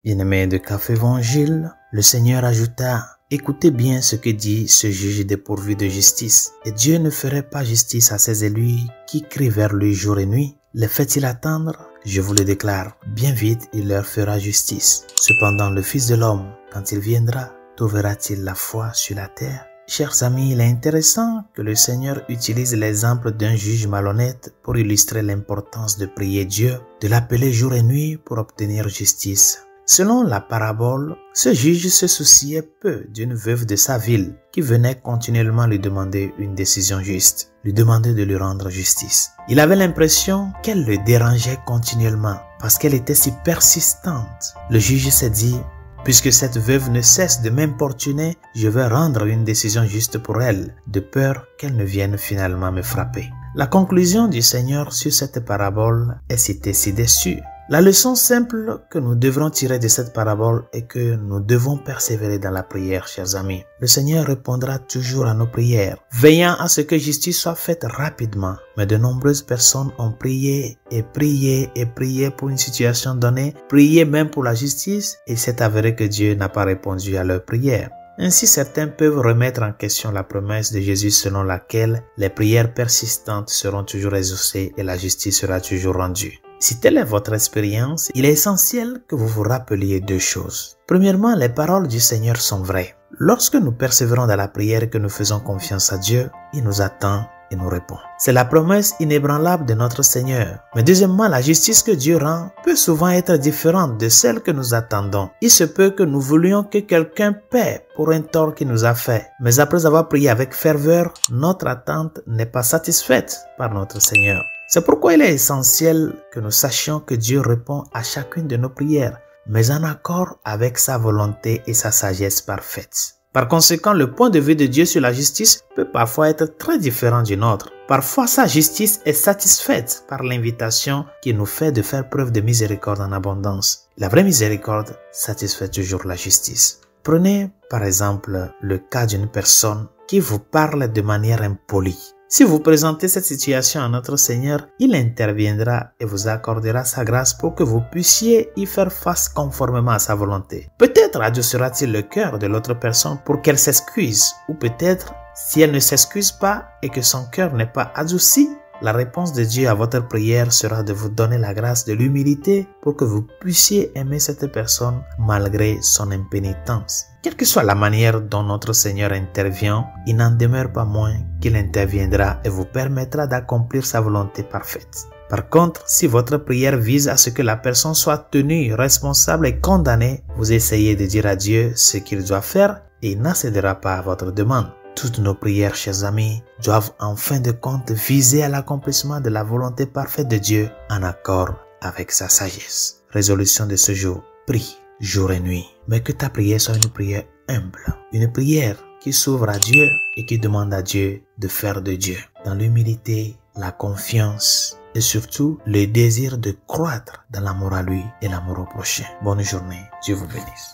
Bien-aimés de Café Évangile, le Seigneur ajouta: écoutez bien ce que dit ce juge dépourvu de justice. Et Dieu ne ferait pas justice à ses élus qui crient vers lui jour et nuit. Les fait-il attendre? Je vous le déclare, bien vite il leur fera justice. Cependant le Fils de l'homme, quand il viendra, trouvera-t-il la foi sur la terre? Chers amis, il est intéressant que le Seigneur utilise l'exemple d'un juge malhonnête pour illustrer l'importance de prier Dieu, de l'appeler jour et nuit pour obtenir justice. Selon la parabole, ce juge se souciait peu d'une veuve de sa ville qui venait continuellement lui demander une décision juste, lui demander de lui rendre justice. Il avait l'impression qu'elle le dérangeait continuellement parce qu'elle était si persistante. Le juge s'est dit: puisque cette veuve ne cesse de m'importuner, je vais rendre une décision juste pour elle, de peur qu'elle ne vienne finalement me frapper. La conclusion du Seigneur sur cette parabole est citée ci-dessus. La leçon simple que nous devrons tirer de cette parabole est que nous devons persévérer dans la prière, chers amis. Le Seigneur répondra toujours à nos prières, veillant à ce que justice soit faite rapidement. Mais de nombreuses personnes ont prié et prié et prié pour une situation donnée, prié même pour la justice, et c'est avéré que Dieu n'a pas répondu à leurs prières. Ainsi, certains peuvent remettre en question la promesse de Jésus selon laquelle les prières persistantes seront toujours exaucées et la justice sera toujours rendue. Si telle est votre expérience, il est essentiel que vous vous rappeliez deux choses. Premièrement, les paroles du Seigneur sont vraies. Lorsque nous persévérons dans la prière et que nous faisons confiance à Dieu, il nous attend et nous répond. C'est la promesse inébranlable de notre Seigneur. Mais deuxièmement, la justice que Dieu rend peut souvent être différente de celle que nous attendons. Il se peut que nous voulions que quelqu'un paie pour un tort qu'il nous a fait. Mais après avoir prié avec ferveur, notre attente n'est pas satisfaite par notre Seigneur. C'est pourquoi il est essentiel que nous sachions que Dieu répond à chacune de nos prières, mais en accord avec sa volonté et sa sagesse parfaite. Par conséquent, le point de vue de Dieu sur la justice peut parfois être très différent du nôtre. Parfois, sa justice est satisfaite par l'invitation qu'il nous fait de faire preuve de miséricorde en abondance. La vraie miséricorde satisfait toujours la justice. Prenez par exemple le cas d'une personne qui vous parle de manière impolie. Si vous présentez cette situation à notre Seigneur, il interviendra et vous accordera sa grâce pour que vous puissiez y faire face conformément à sa volonté. Peut-être adoucira-t-il le cœur de l'autre personne pour qu'elle s'excuse, ou peut-être, si elle ne s'excuse pas et que son cœur n'est pas adouci, la réponse de Dieu à votre prière sera de vous donner la grâce de l'humilité pour que vous puissiez aimer cette personne malgré son impénitence. Quelle que soit la manière dont notre Seigneur intervient, il n'en demeure pas moins qu'il interviendra et vous permettra d'accomplir sa volonté parfaite. Par contre, si votre prière vise à ce que la personne soit tenue responsable et condamnée, vous essayez de dire à Dieu ce qu'il doit faire et il n'accédera pas à votre demande. Toutes nos prières, chers amis, doivent en fin de compte viser à l'accomplissement de la volonté parfaite de Dieu en accord avec sa sagesse. Résolution de ce jour: prie jour et nuit, mais que ta prière soit une prière humble, une prière qui s'ouvre à Dieu et qui demande à Dieu de faire de Dieu, dans l'humilité, la confiance et surtout le désir de croître dans l'amour à lui et l'amour au prochain. Bonne journée, Dieu vous bénisse.